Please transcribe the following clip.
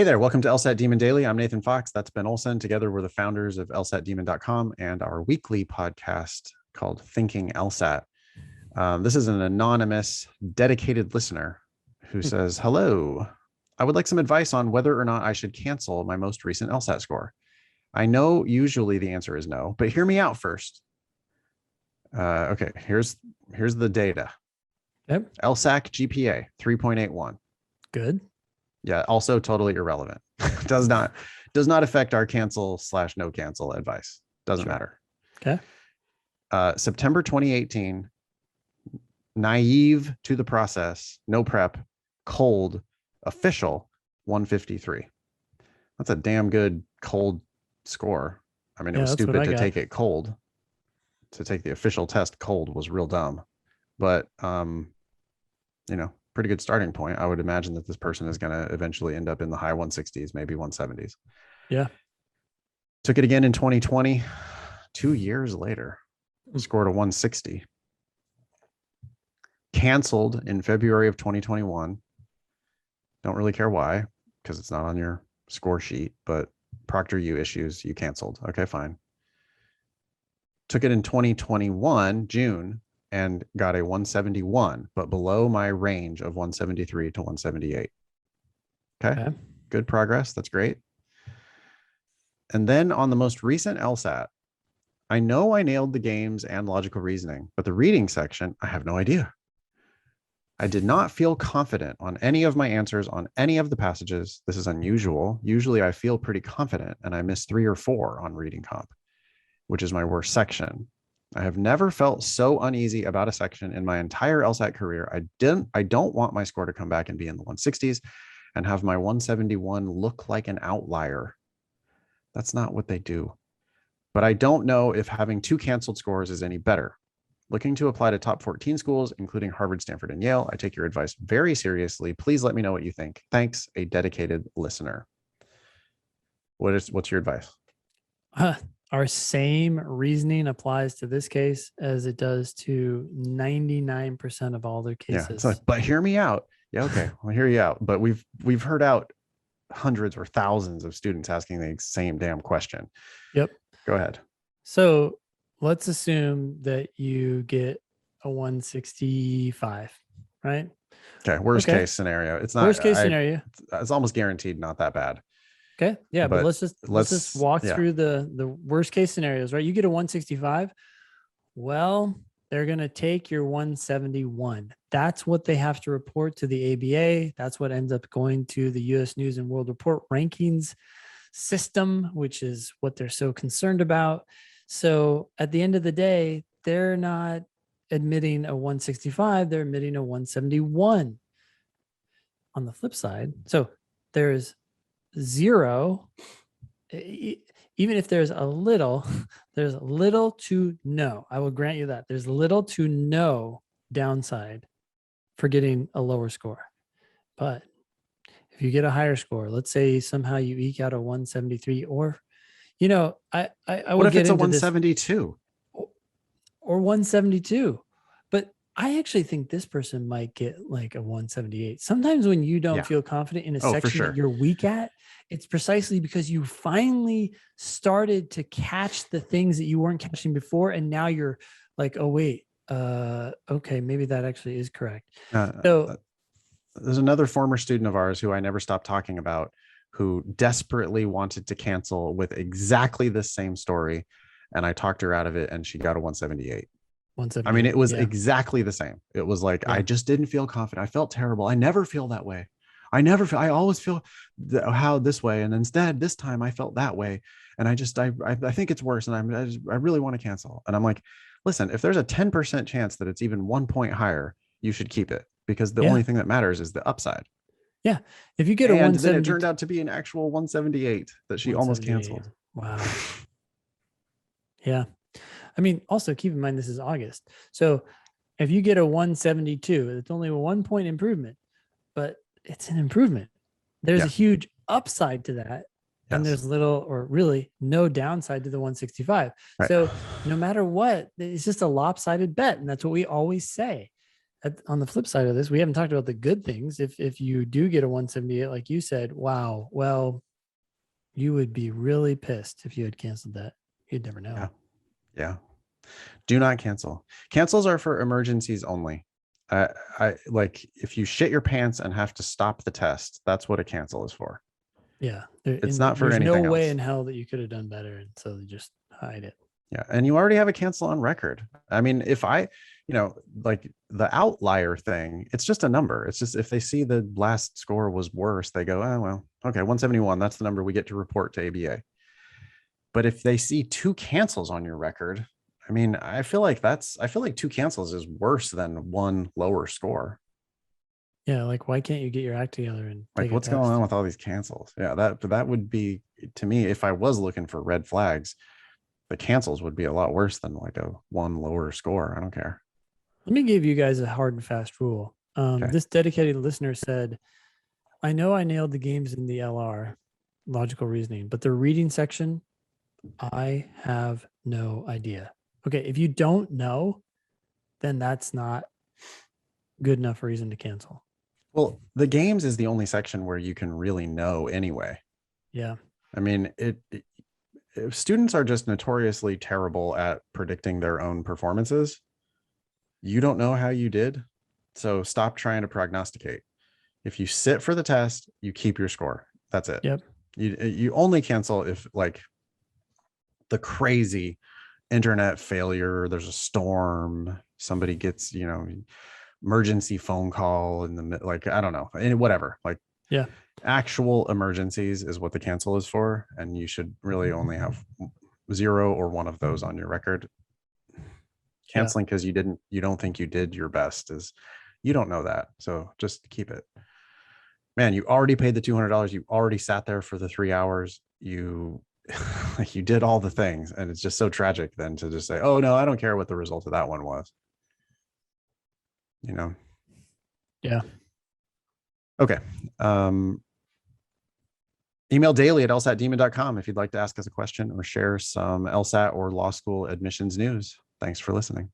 Hey there, welcome to LSAT Demon Daily. I'm Nathan Fox. That's Ben Olson. Together, we're the founders of LSATdemon.com and our weekly podcast called Thinking LSAT. This is an anonymous, dedicated listener who says, hello, I would like some advice on whether or not I should cancel my most recent LSAT score. I know usually the answer is no, but hear me out first. Okay, here's the data. Yep. LSAC GPA 3.81. Good. Yeah, also totally irrelevant. does not affect our cancel/no cancel advice. Doesn't matter. Okay. September 2018, naive to the process, no prep, cold, official 153. That's a damn good cold score. I mean, it was stupid to take it cold. To take the official test cold was real dumb. But pretty good starting point. I would imagine that this person is going to eventually end up in the high 160s, maybe 170s. Yeah. Took it again in 2020, 2 years later, scored a 160. Canceled in February of 2021. Don't really care why, because it's not on your score sheet, but ProctorU issues, you canceled. Okay, fine. Took it in 2021, June, and got a 171, but below my range of 173 to 178. Okay. Good progress. That's great. And then on the most recent LSAT, I know I nailed the games and logical reasoning, but the reading section, I have no idea. I did not feel confident on any of my answers on any of the passages. This is unusual. Usually I feel pretty confident and I missed 3 or 4 on reading comp, which is my worst section. I have never felt so uneasy about a section in my entire LSAT career. I don't want my score to come back and be in the 160s and have my 171 look like an outlier. That's not what they do. But I don't know if having 2 canceled scores is any better. Looking to apply to top 14 schools, including Harvard, Stanford, and Yale. I take your advice very seriously. Please let me know what you think. Thanks, a dedicated listener. What's your advice? Our same reasoning applies to this case as it does to 99% of all their cases. Yeah, but hear me out. Yeah, okay, I'll hear you out. But we've heard out hundreds or thousands of students asking the same damn question. Yep. Go ahead. So let's assume that you get a 165, right? Okay, worst case scenario. It's not worst case scenario. It's almost guaranteed not that bad. Okay. Yeah, but let's just walk through the worst case scenarios, right? You get a 165. Well, they're going to take your 171. That's what they have to report to the ABA. That's what ends up going to the US News and World Report rankings system, which is what they're so concerned about. So at the end of the day, they're not admitting a 165, they're admitting a 171 on the flip side. So there's 0, even if there's little to no, I will grant you that there's little to no downside for getting a lower score. But if you get a higher score, let's say somehow you eke out a 173, or I what if it's a 172 or 172? But I actually think this person might get like a 178. Sometimes when you don't feel confident in a section that you're weak at, it's precisely because you finally started to catch the things that you weren't catching before. And now you're like, oh, wait, okay, maybe that actually is correct. So there's another former student of ours who I never stopped talking about, who desperately wanted to cancel with exactly the same story. And I talked her out of it and she got a 178. I mean, it was exactly the same. It was like, I just didn't feel confident. I felt terrible. I never feel that way. I always feel how this way. And instead, this time I felt that way. And I think it's worse. And I really want to cancel. And I'm like, listen, if there's a 10% chance that it's even 1 point higher, you should keep it, because the only thing that matters is the upside. Yeah. If you get a 170, then it turned out to be an actual 178 that she almost canceled. Wow. Yeah. I mean, also keep in mind, this is August. So if you get a 172, it's only a 1 point improvement, but it's an improvement. There's a huge upside to that. And there's little or really no downside to the 165. Right. So no matter what, it's just a lopsided bet. And that's what we always say. on the flip side of this, we haven't talked about the good things. If you do get a 178, like you said, wow, well, you would be really pissed if you had canceled that. You'd never know. Yeah. Do not cancel. Cancels are for emergencies only. I like if you shit your pants and have to stop the test, that's what a cancel is for. Yeah. It's not for anything else. There's no way in hell that you could have done better. And so they just hide it. Yeah. And you already have a cancel on record. I mean, if like the outlier thing, it's just a number. It's just if they see the last score was worse, they go, oh, well, okay, 171. That's the number we get to report to ABA. But if they see 2 cancels on your record, I mean, I feel like 2 cancels is worse than 1 lower score. Yeah, like why can't you get your act together and like what's going on with all these cancels? Yeah, that would be, to me, if I was looking for red flags, the cancels would be a lot worse than like a 1 lower score. I don't care. Let me give you guys a hard and fast rule. Okay. This dedicated listener said, I know I nailed the games in the LR, logical reasoning, but the reading section, I have no idea. Okay, if you don't know, then that's not good enough reason to cancel. Well, the games is the only section where you can really know anyway. Yeah. I mean, if students are just notoriously terrible at predicting their own performances, you don't know how you did. So stop trying to prognosticate. If you sit for the test, you keep your score. That's it. Yep. You only cancel if like the crazy internet failure, there's a storm, somebody gets, emergency phone call in the, like, I don't know, whatever, like, yeah, actual emergencies is what the cancel is for. And you should really only have 0 or 1 of those on your record. Canceling because you don't think you did your best is, you don't know that. So just keep it. Man, you already paid the $200. You already sat there for the 3 hours. You you did all the things, and it's just so tragic then to just say, oh no, I don't care what the result of that one was. Yeah. Okay. Email daily at lsatdemon.com if you'd like to ask us a question or share some LSAT or law school admissions news. Thanks for listening.